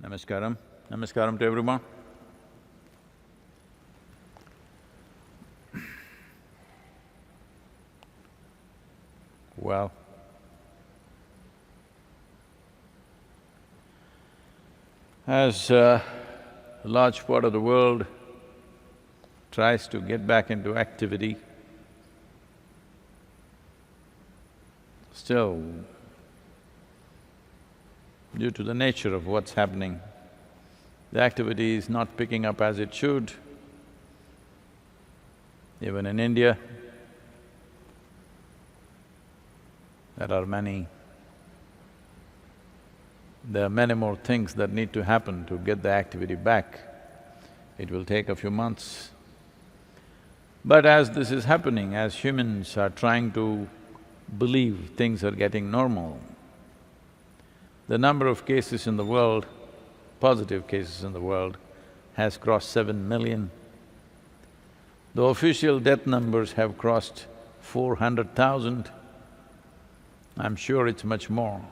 Namaskaram. Namaskaram to everyone. Well, as a large part of the world tries to get back into activity, still, due to the nature of what's happening, the activity is not picking up as it should. Even in India, there are many more things that need to happen to get the activity back. It will take a few months. But as this is happening, as humans are trying to believe things are getting normal, the number of cases in the world, positive cases in the world, has crossed 7 million. The official death numbers have crossed 400,000. I'm sure it's much more.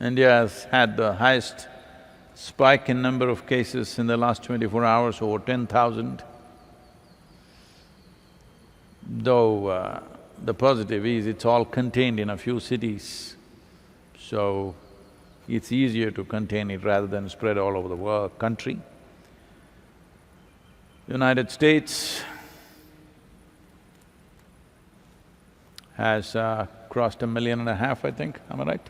India has had the highest spike in number of cases in the last 24 hours, over 10,000. Though the positive is, it's all contained in a few cities, so it's easier to contain it rather than spread all over the country. United States has crossed 1.5 million, I think, am I right?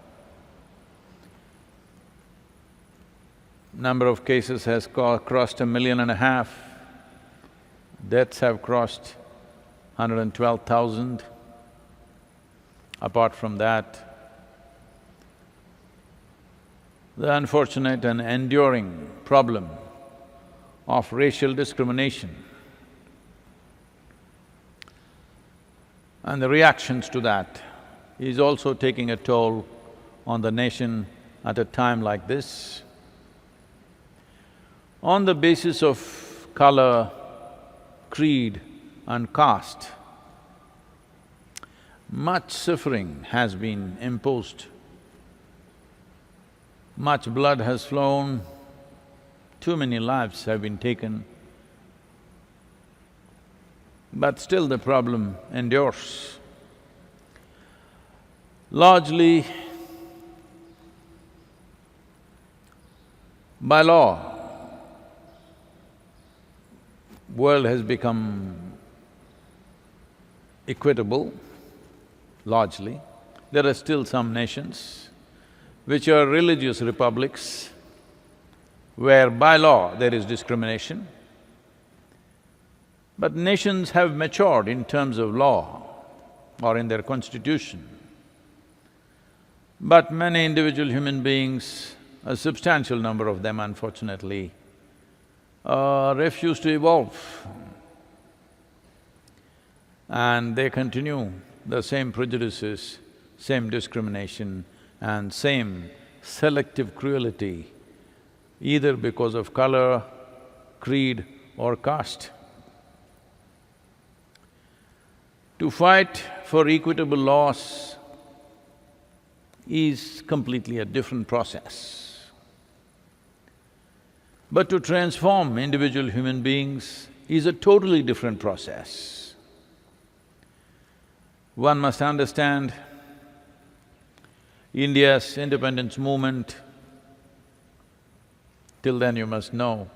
Number of cases has crossed 1.5 million. Deaths have crossed 112,000. Apart from that, the unfortunate and enduring problem of racial discrimination and the reactions to that is also taking a toll on the nation at a time like this. On the basis of color, creed and caste, much suffering has been imposed, much blood has flown, too many lives have been taken, but still the problem endures. Largely, by law, world has become equitable, largely. There are still some nations which are religious republics where by law there is discrimination. But nations have matured in terms of law or in their constitution. But many individual human beings, a substantial number of them unfortunately, refuse to evolve. And they continue the same prejudices, same discrimination and same selective cruelty, either because of color, creed or caste. To fight for equitable laws is completely a different process. But to transform individual human beings is a totally different process. One must understand India's independence movement. Till then you must know,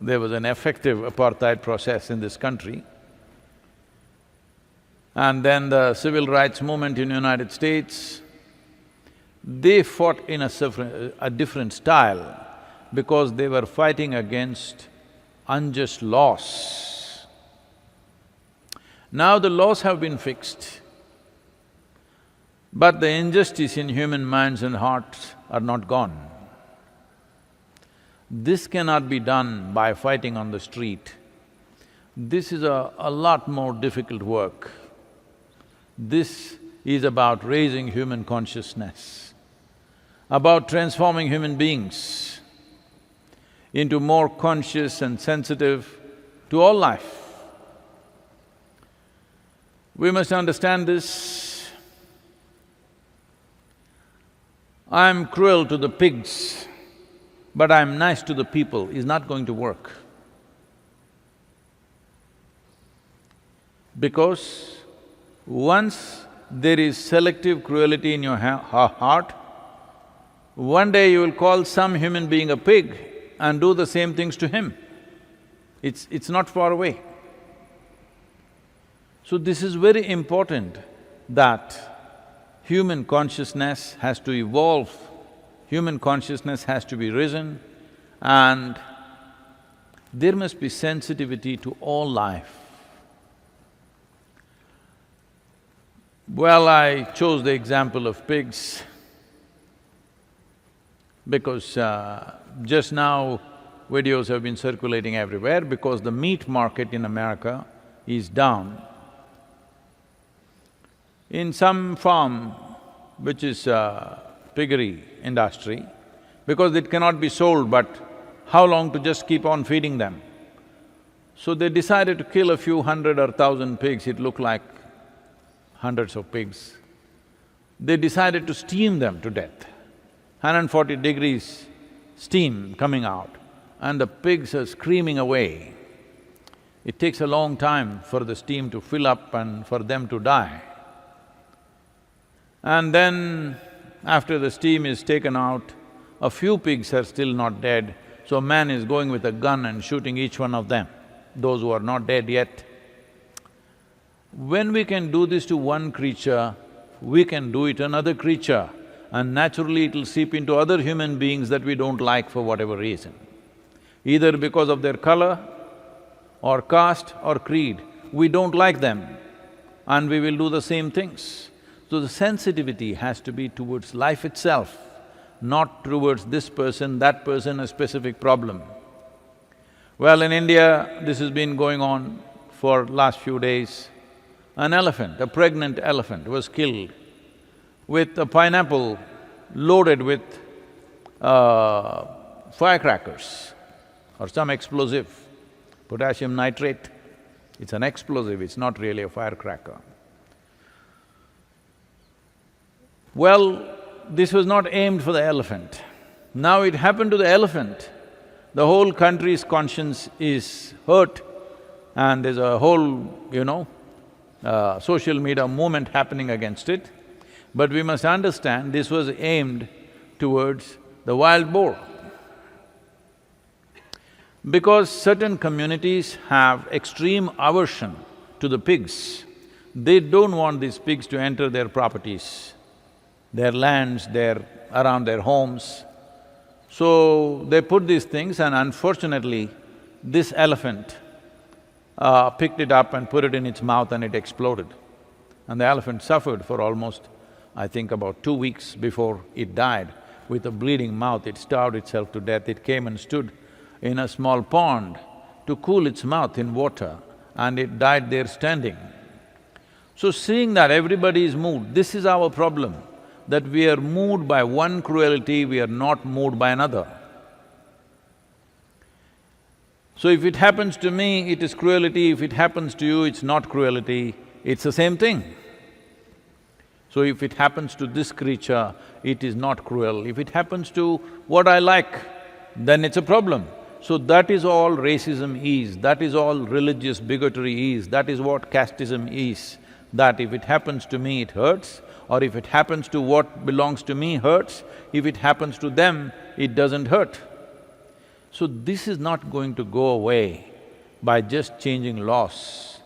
there was an effective apartheid process in this country. And then the civil rights movement in the United States, they fought in a different style because they were fighting against unjust laws. Now the laws have been fixed, but the injustice in human minds and hearts are not gone. This cannot be done by fighting on the street. This is a lot more difficult work. This is about raising human consciousness, about transforming human beings into more conscious and sensitive to all life. We must understand this. I'm cruel to the pigs, but I'm nice to the people is not going to work. Because once there is selective cruelty in your heart, one day you will call some human being a pig and do the same things to him. It's not far away. So this is very important that human consciousness has to evolve, human consciousness has to be risen, and there must be sensitivity to all life. Well, I chose the example of pigs because just now videos have been circulating everywhere because the meat market in America is down. In some farm, which is piggery industry, because it cannot be sold, but how long to just keep on feeding them? So they decided to kill a few hundred or thousand pigs, it looked like hundreds of pigs. They decided to steam them to death. 140 degrees steam coming out, and the pigs are screaming away. It takes a long time for the steam to fill up and for them to die. And then, after the steam is taken out, a few pigs are still not dead, so man is going with a gun and shooting each one of them, those who are not dead yet. When we can do this to one creature, we can do it to another creature, and naturally it'll seep into other human beings that we don't like for whatever reason. Either because of their color, or caste, or creed, we don't like them, and we will do the same things. So the sensitivity has to be towards life itself, not towards this person, that person, a specific problem. Well, in India, this has been going on for last few days. An elephant, a pregnant elephant was killed with a pineapple loaded with firecrackers or some explosive, potassium nitrate. It's an explosive, it's not really a firecracker. Well, this was not aimed for the elephant. Now it happened to the elephant. The whole country's conscience is hurt, and there's a whole, social media movement happening against it. But we must understand this was aimed towards the wild boar. Because certain communities have extreme aversion to the pigs, they don't want these pigs to enter their properties, their lands, around their homes. So they put these things, and unfortunately, this elephant picked it up and put it in its mouth and it exploded. And the elephant suffered for almost, I think, about 2 weeks before it died. With a bleeding mouth, it starved itself to death. It came and stood in a small pond to cool its mouth in water, and it died there standing. So seeing that everybody is moved, this is our problem, that we are moved by one cruelty, we are not moved by another. So if it happens to me, it is cruelty, if it happens to you, it's not cruelty, it's the same thing. So if it happens to this creature, it is not cruel. If it happens to what I like, then it's a problem. So that is all racism is, that is all religious bigotry is, that is what casteism is. That if it happens to me, it hurts, or if it happens to what belongs to me, hurts. If it happens to them, it doesn't hurt. So this is not going to go away by just changing laws.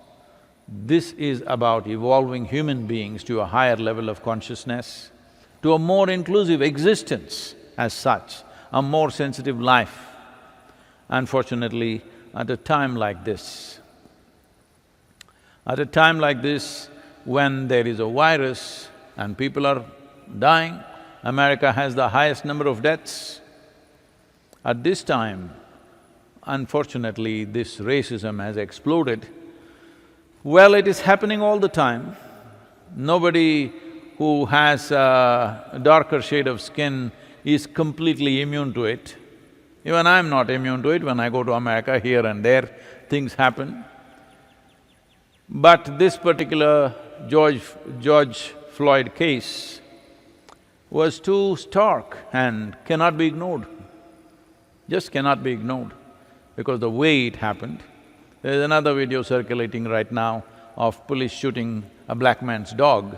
This is about evolving human beings to a higher level of consciousness, to a more inclusive existence as such, a more sensitive life. Unfortunately, at a time like this, when there is a virus and people are dying, America has the highest number of deaths. At this time, unfortunately, this racism has exploded. Well, it is happening all the time. Nobody who has a darker shade of skin is completely immune to it. Even I'm not immune to it. When I go to America, here and there, things happen. But this particular George Floyd case was too stark and cannot be ignored, just cannot be ignored because the way it happened. There's another video circulating right now of police shooting a black man's dog.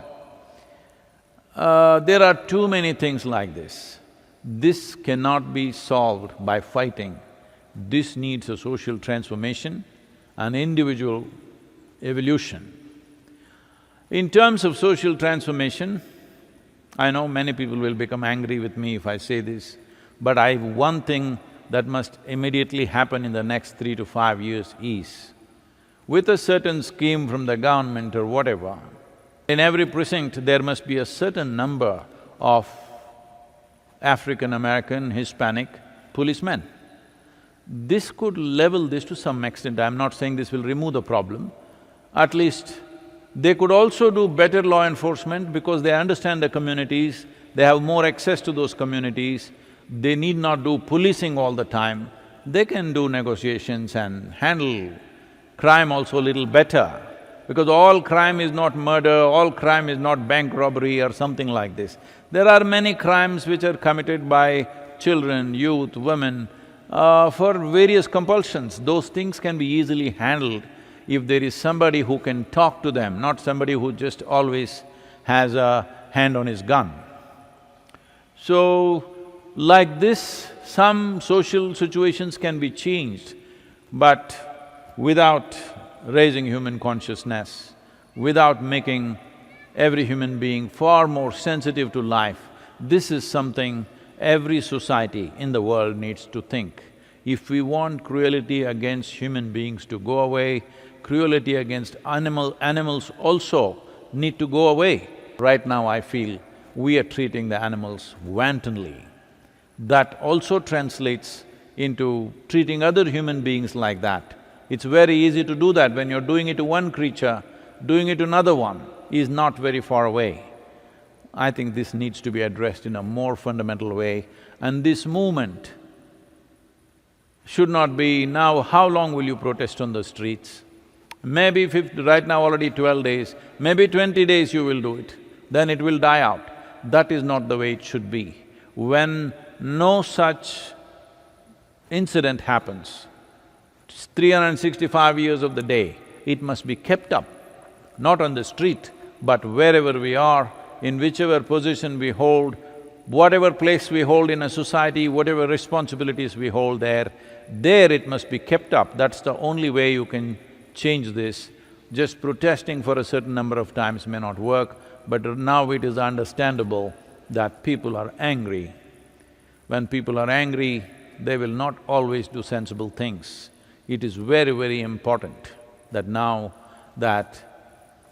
There are too many things like this. This cannot be solved by fighting. This needs a social transformation, an individual evolution. In terms of social transformation, I know many people will become angry with me if I say this, but one thing that must immediately happen in the next 3 to 5 years is, with a certain scheme from the government or whatever, in every precinct there must be a certain number of African-American, Hispanic policemen. This could level this to some extent. I'm not saying this will remove the problem. At least they could also do better law enforcement because they understand the communities, they have more access to those communities, they need not do policing all the time. They can do negotiations and handle crime also a little better, because all crime is not murder, all crime is not bank robbery or something like this. There are many crimes which are committed by children, youth, women, for various compulsions. Those things can be easily handled if there is somebody who can talk to them, not somebody who just always has a hand on his gun. So, like this, some social situations can be changed, but without raising human consciousness, without making every human being far more sensitive to life, this is something every society in the world needs to think. If we want cruelty against human beings to go away, cruelty against animals also need to go away. Right now I feel we are treating the animals wantonly. That also translates into treating other human beings like that. It's very easy to do that. When you're doing it to one creature, doing it to another one is not very far away. I think this needs to be addressed in a more fundamental way, and this movement should not be, now how long will you protest on the streets? Maybe right now already 12 days, maybe 20 days you will do it, then it will die out. That is not the way it should be. When no such incident happens, 365 years of the day, it must be kept up, not on the street, but wherever we are, in whichever position we hold, whatever place we hold in a society, whatever responsibilities we hold there it must be kept up. That's the only way you can change this. Just protesting for a certain number of times may not work, but now it is understandable that people are angry. When people are angry, they will not always do sensible things. It is very, very important that now that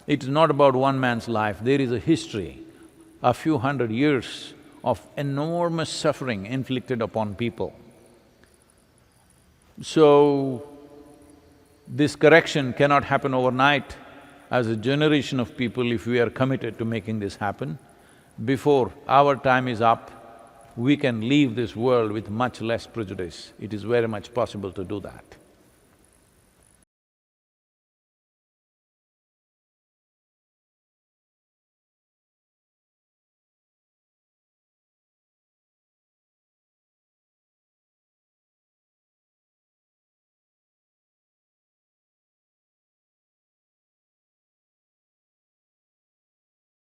it is not about one man's life, there is a history, a few hundred years of enormous suffering inflicted upon people. So, this correction cannot happen overnight. As a generation of people, if we are committed to making this happen, before our time is up, we can leave this world with much less prejudice. It is very much possible to do that.